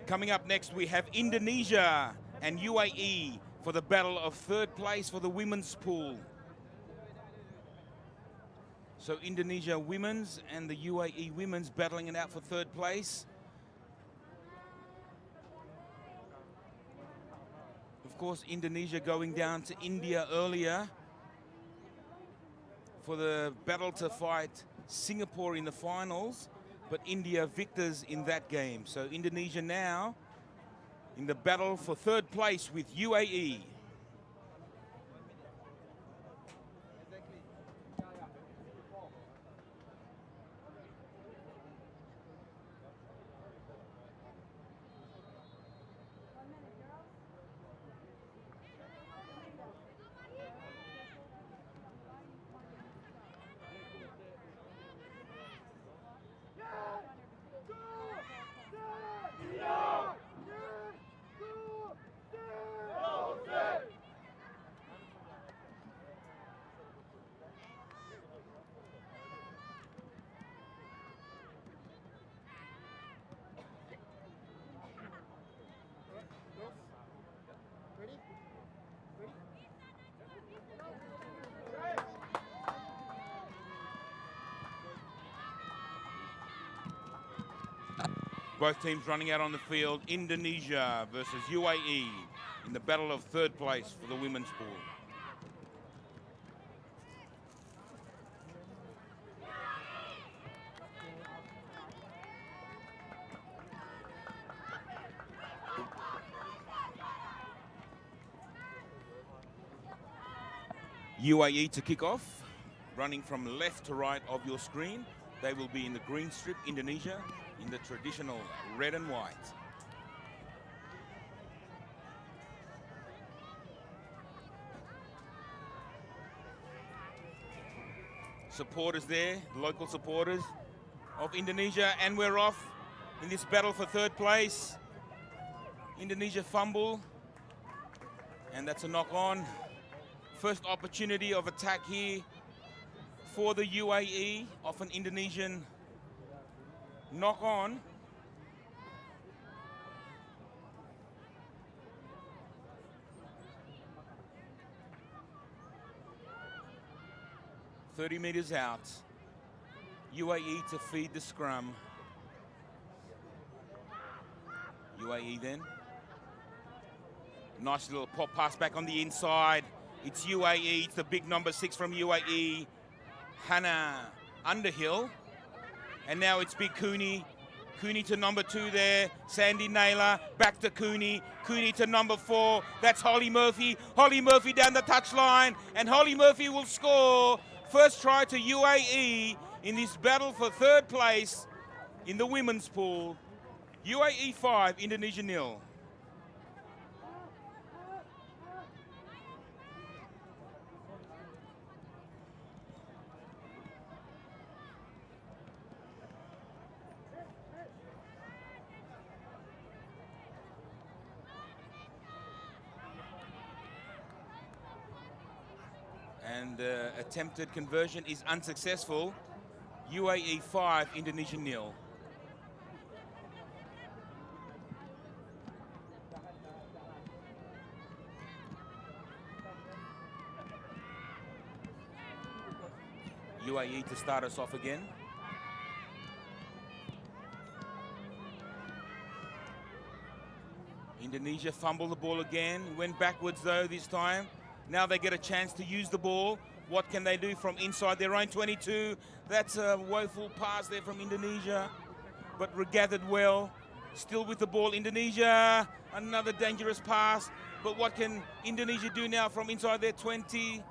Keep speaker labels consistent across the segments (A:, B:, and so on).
A: Coming up next, we have Indonesia and UAE for the battle of third place for the women's pool. So Indonesia women's and the UAE women's battling it out for third place. Of course, Indonesia going down to India earlier for the battle to fight Singapore in the finals, but India victors in that game. So Indonesia now in the battle for third place with UAE. Both teams running out on the field. Indonesia versus UAE in the battle of third place for the women's pool. UAE to kick off, running from left to right of your screen. They will be in the green strip, Indonesia in the traditional red and white. Supporters there, local supporters of Indonesia, and we're off in this battle for third place. Indonesia fumble, and that's a knock on. First opportunity of attack here for the UAE off an Indonesian knock on. "30 meters out. UAE to feed the scrum. UAE then. Nice little pop pass back on the inside. It's UAE, it's the big number 6 from UAE. Hannah Underhill. And now it's Big Cooney. Cooney to number 2 there. Sandy Naylor, back to Cooney. Cooney to number 4. That's Holly Murphy. Holly Murphy down the touchline. And Holly Murphy will score. First try to UAE in this battle for third place in the women's pool. UAE 5, Indonesia 0. And attempted conversion is unsuccessful. UAE 5, Indonesia 0. UAE to start us off again. Indonesia fumbled the ball again. Went backwards though this time. Now they get a chance to use the ball. What can they do from inside their own 22? That's a woeful pass there from Indonesia, but regathered well. Still with the ball, Indonesia. Another dangerous pass, but what can Indonesia do now from inside their 20?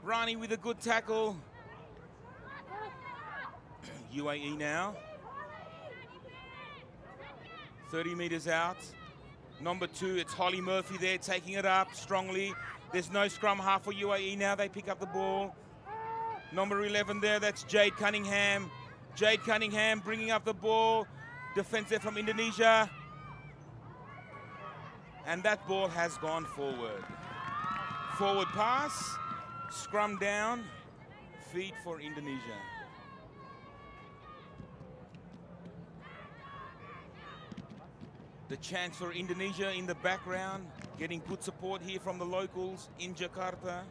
A: Rani with a good tackle. UAE now. 30 meters out. Number 2, it's Holly Murphy there taking it up strongly. There's no scrum half for UAE now. They pick up the ball. Number 11 there, that's Jade Cunningham. Jade Cunningham bringing up the ball. Defense there from Indonesia. And that ball has gone forward. Forward pass, scrum down, feed for Indonesia. The chance for Indonesia in the background, getting good support here from the locals in Jakarta.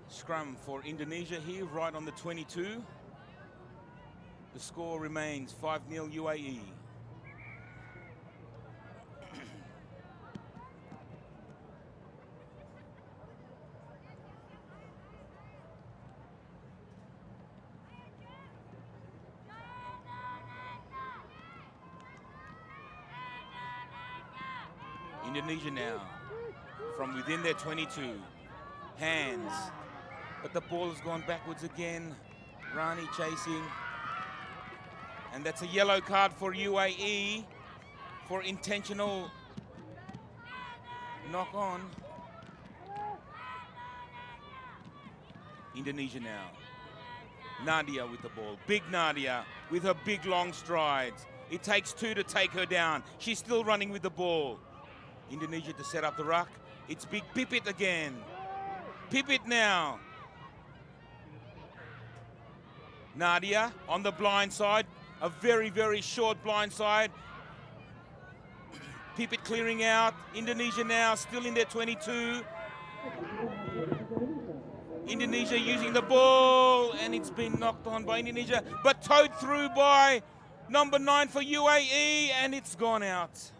A: Scrum for Indonesia here, right on the 22. The score remains 5-0 UAE. Indonesia now, from within their 22. Hands, but the ball has gone backwards again. Rani chasing. And that's a yellow card for UAE for intentional knock on. Indonesia now. Nadia with the ball. Big Nadia with her big long strides. It takes two to take her down. She's still running with the ball. Indonesia to set up the ruck. It's big Pipit again. Pipit now. Nadia on the blind side. A very, very short blind side. Pipit clearing out. Indonesia now still in their 22. Indonesia using the ball, and it's been knocked on by Indonesia, but towed through by number 9 for UAE, and it's gone out.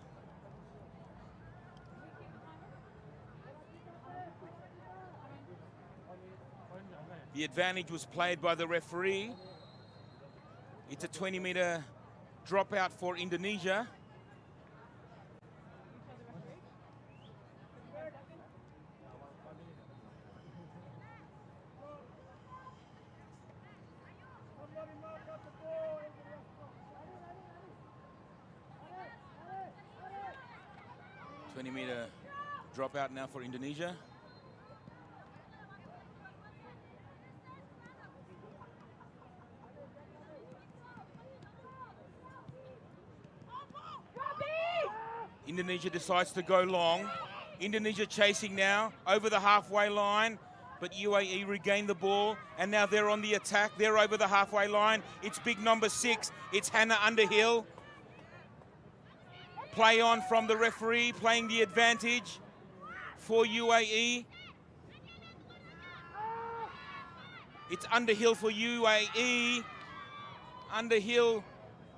A: The advantage was played by the referee. It's a 20-meter dropout for Indonesia. Meter dropout now for Indonesia. Indonesia decides to go long. Indonesia chasing now over the halfway line, but UAE regained the ball, and now they're on the attack. They're over the halfway line. It's big number 6. It's Hannah Underhill. Play on from the referee, playing the advantage for UAE. It's Underhill for UAE. Underhill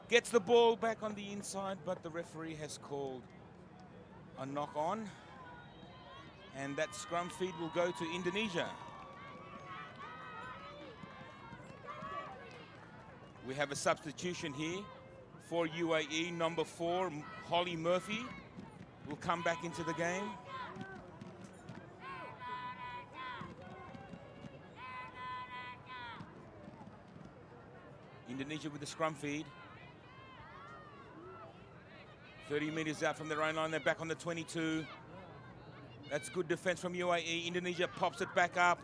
A: gets the ball back on the inside, but the referee has called a knock on. And that scrum feed will go to Indonesia. We have a substitution here for UAE. Number 4, Holly Murphy, will come back into the game. Indonesia with the scrum feed. 30 meters out from their own line, they're back on the 22. That's good defense from UAE. Indonesia pops it back up.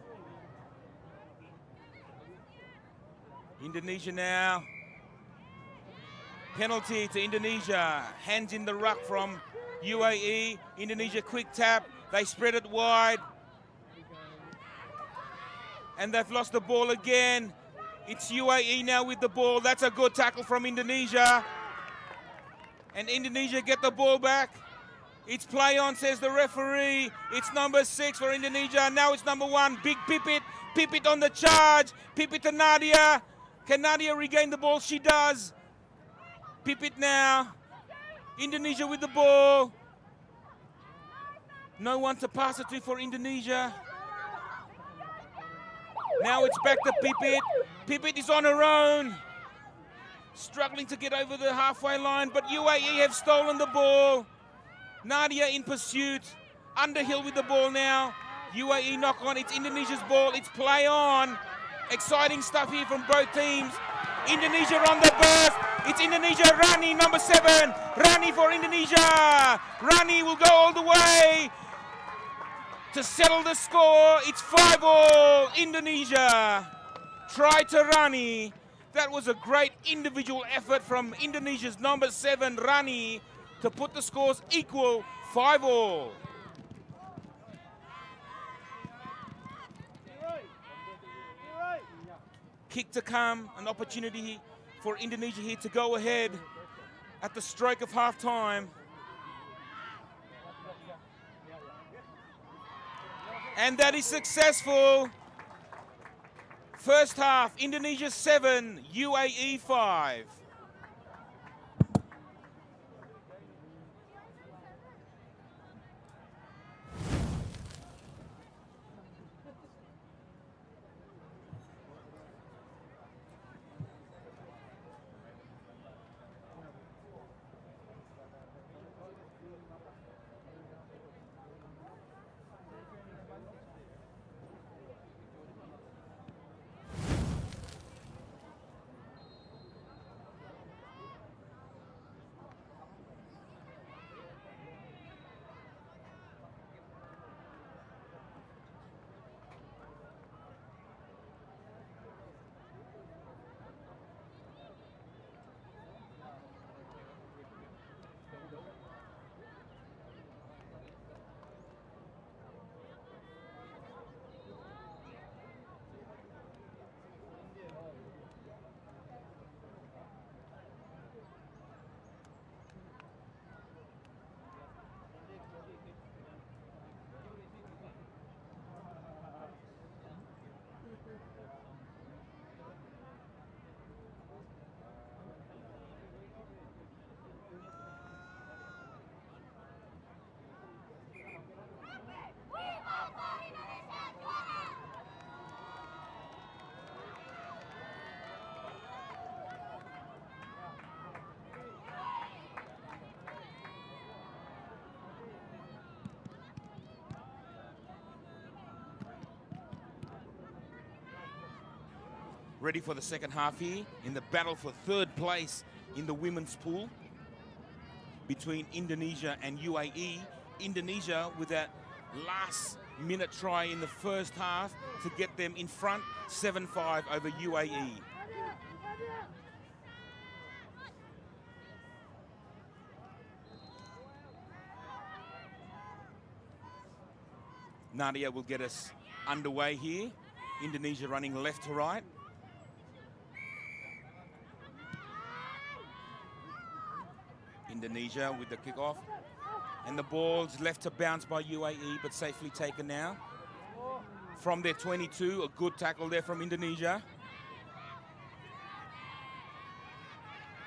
A: Indonesia now. Penalty to Indonesia. Hands in the ruck from UAE. Indonesia quick tap. They spread it wide. And they've lost the ball again. It's UAE now with the ball. That's a good tackle from Indonesia. And Indonesia get the ball back. It's play on, says the referee. It's number 6 for Indonesia. Now it's number 1, big Pipit. Pipit on the charge. Pipit to Nadia. Can Nadia regain the ball? She does. Pipit now. Indonesia with the ball. No one to pass it to for Indonesia. Now it's back to Pipit. Pipit is on her own. Struggling to get over the halfway line, but UAE have stolen the ball. Nadia in pursuit. Underhill with the ball now. UAE knock on. It's Indonesia's ball. It's play on. Exciting stuff here from both teams. Indonesia on the burst. It's Indonesia. Rani, number 7. Rani for Indonesia. Rani will go all the way to settle the score. It's 5-all Indonesia. Try to Rani. That was a great individual effort from Indonesia's number 7, Rani, to put the scores equal, 5-all. kick to come, an opportunity for Indonesia here to go ahead at the stroke of half-time. And that is successful. First half, Indonesia 7, UAE 5. Ready for the second half here in the battle for third place in the women's pool between Indonesia and UAE. Indonesia with that last minute try in the first half to get them in front, 7-5 over UAE. Nadia will get us underway here. Indonesia running left to right. Indonesia with the kickoff. And the ball's left to bounce by UAE, but safely taken now. From their 22, a good tackle there from Indonesia.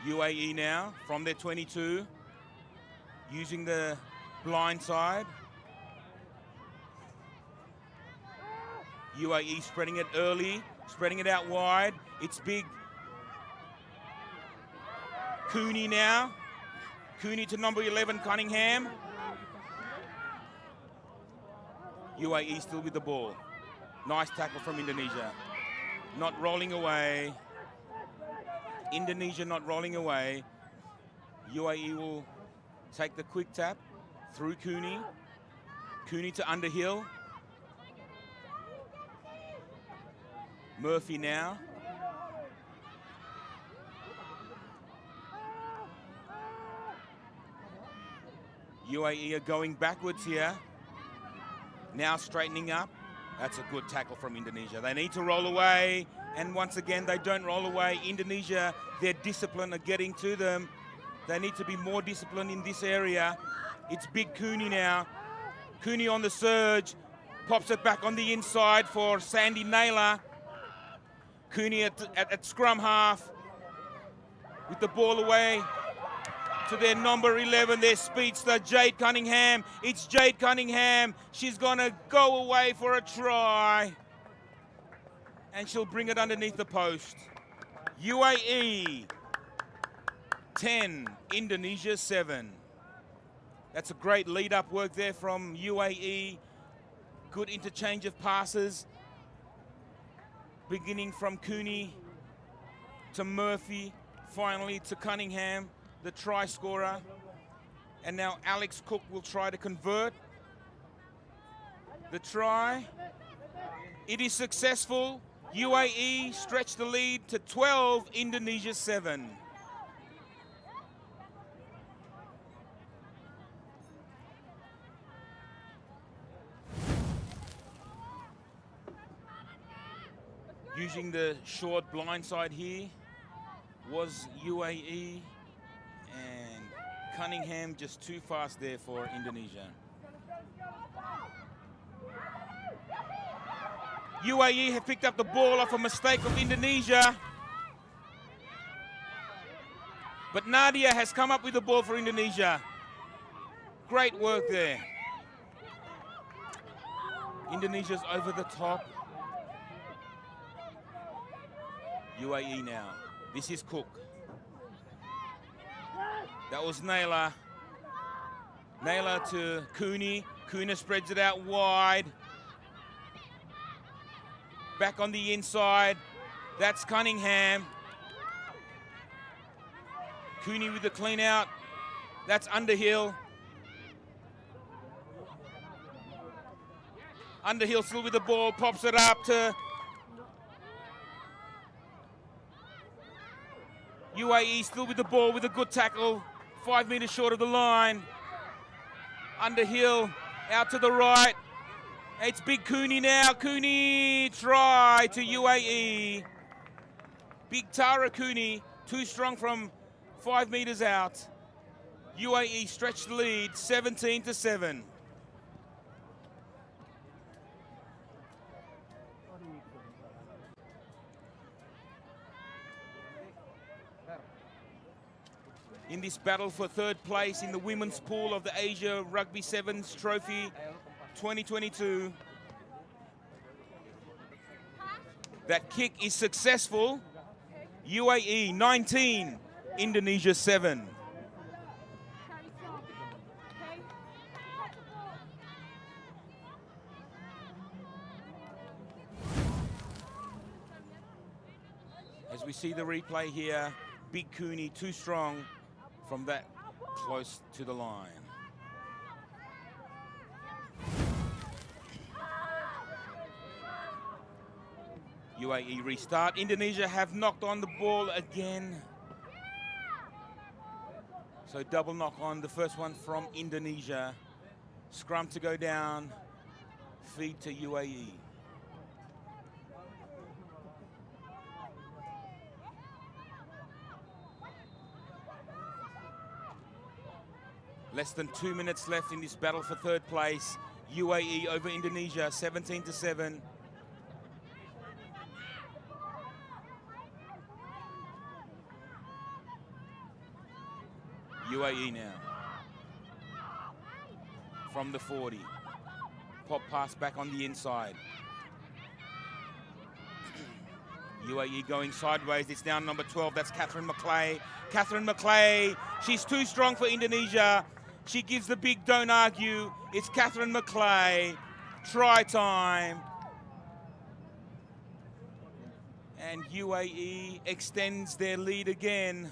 A: UAE now from their 22, using the blind side. UAE spreading it early, spreading it out wide. It's big. Cooney now. Cooney to number 11, Cunningham. UAE still with the ball. Nice tackle from Indonesia. Not rolling away. Indonesia not rolling away. UAE will take the quick tap through Cooney. Cooney to Underhill. Murphy now. UAE are going backwards here. Now straightening up. That's a good tackle from Indonesia. They need to roll away. And once again, they don't roll away. Indonesia, their discipline are getting to them. They need to be more disciplined in this area. It's big Cooney now. Cooney on the surge. Pops it back on the inside for Sandy Naylor. Cooney at scrum half. With the ball away to their number 11, their speedster, Jade Cunningham. It's Jade Cunningham. She's going to go away for a try. And she'll bring it underneath the post. UAE 10, Indonesia 7. That's a great lead-up work there from UAE. Good interchange of passes. Beginning from Cooney to Murphy, finally to Cunningham, the try scorer. And now Alex Cook will try to convert the try. It is successful. UAE stretch the lead to 12, Indonesia 7. Using the short blind side here was UAE, and Cunningham just too fast there for Indonesia. UAE have picked up the ball off a mistake of Indonesia. But Nadia has come up with the ball for Indonesia. Great work there. Indonesia's over the top. UAE now. This is Cook. That was Naylor. Naylor to Cooney. Cooney spreads it out wide. Back on the inside. That's Cunningham. Cooney with the clean out. That's Underhill. Underhill still with the ball, pops it up to UAE, still with the ball with a good tackle, 5 meters short of the line. Underhill out to the right. It's Big Cooney now. Cooney try to UAE. Big Tara Cooney, too strong from 5 meters out. UAE stretched the lead, 17-7. In this battle for third place in the women's pool of the Asia Rugby Sevens Trophy 2022. That kick is successful. UAE 19, Indonesia 7. As we see the replay here, Big Cooney too strong from that close to the line. UAE restart. Indonesia have knocked on the ball again. So double knock on, the first one from Indonesia. Scrum to go down, feed to UAE. Less than 2 minutes left in this battle for third place. UAE over Indonesia, 17-7. UAE now. From the 40. Pop pass back on the inside. UAE going sideways. It's now number 12. That's Catherine McClay. Catherine McClay. She's too strong for Indonesia. She gives the big don't argue. It's Catherine McClay. Try time. And UAE extends their lead again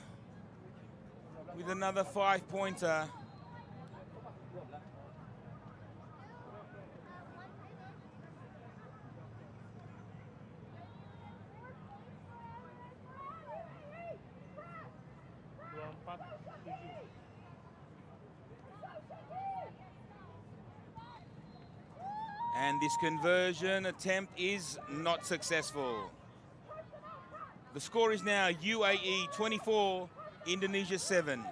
A: with another 5-pointer. And this conversion attempt is not successful. The score is now UAE 24, Indonesia 7.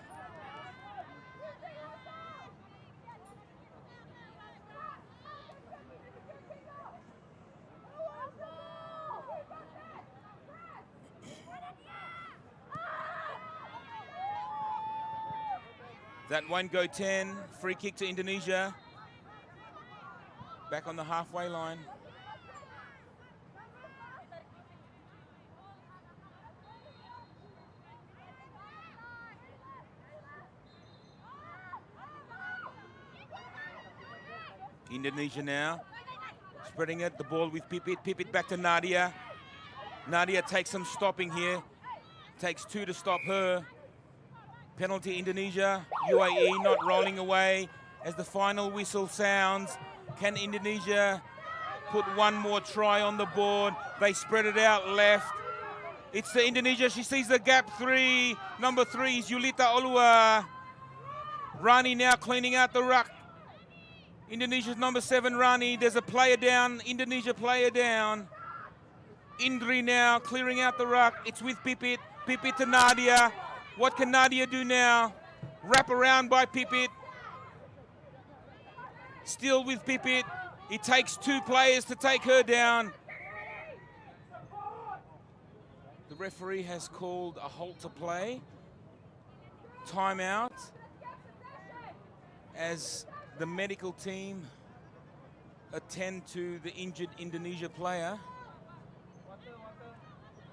A: That won't go 10. Free kick to Indonesia. Back on the halfway line. Indonesia now. Spreading it, the ball with Pipit. Pipit back to Nadia. Nadia takes some stopping here. Takes 2 to stop her. Penalty Indonesia. UAE not rolling away as the final whistle sounds. Can Indonesia put one more try on the board? They spread it out left. It's to Indonesia. She sees the gap 3. Number 3 is Yulita Olua. Rani now cleaning out the ruck. Indonesia's number 7, Rani. There's a player down. Indonesia player down. Indri now clearing out the ruck. It's with Pipit. Pipit to Nadia. What can Nadia do now? Wrap around by Pipit. Still with Pipit. It takes 2 players to take her down. The referee has called a halt to play. Timeout. As the medical team attend to the injured Indonesia player.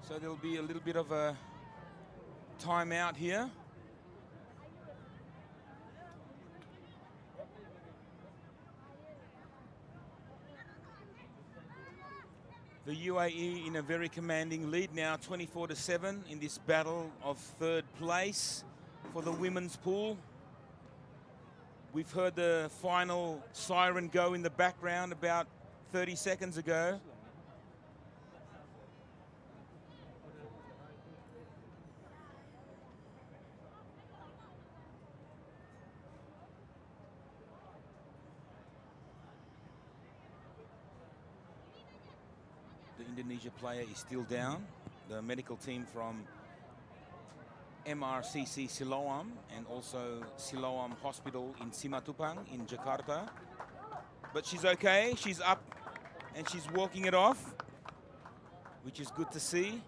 A: So there'll be a little bit of a timeout here. The UAE in a very commanding lead now, 24-7 in this battle of 3rd place for the women's pool. We've heard the final siren go in the background about 30 seconds ago. The Indonesia player is still down. The medical team from MRCC Siloam and also Siloam Hospital in Simatupang in Jakarta. But she's okay, she's up and she's walking it off, which is good to see.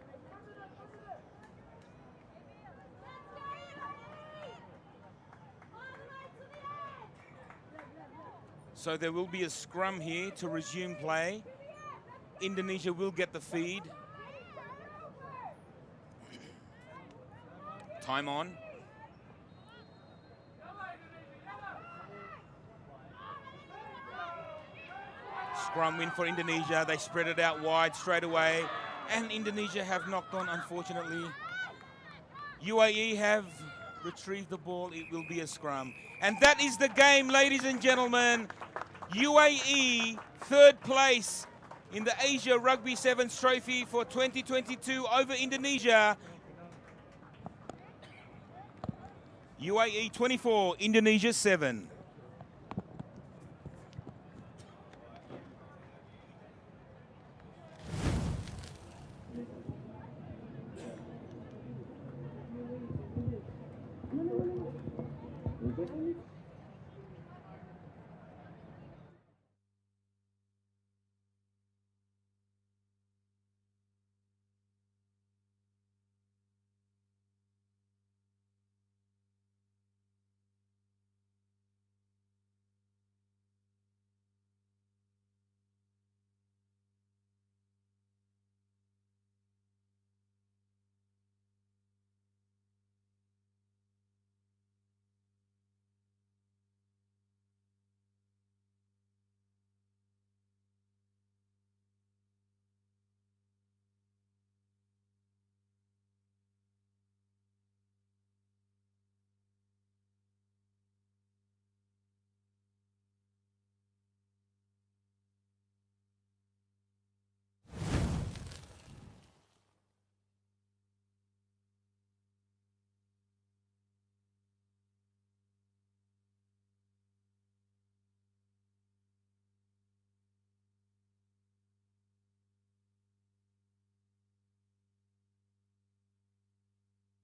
A: So there will be a scrum here to resume play. Indonesia will get the feed. Time on. Scrum win for Indonesia. They spread it out wide straight away. And Indonesia have knocked on, unfortunately. UAE have retrieved the ball. It will be a scrum. And that is the game, ladies and gentlemen. UAE, 3rd place in the Asia Rugby Sevens Trophy for 2022 over Indonesia. UAE 24, Indonesia 7.
B: Thank you.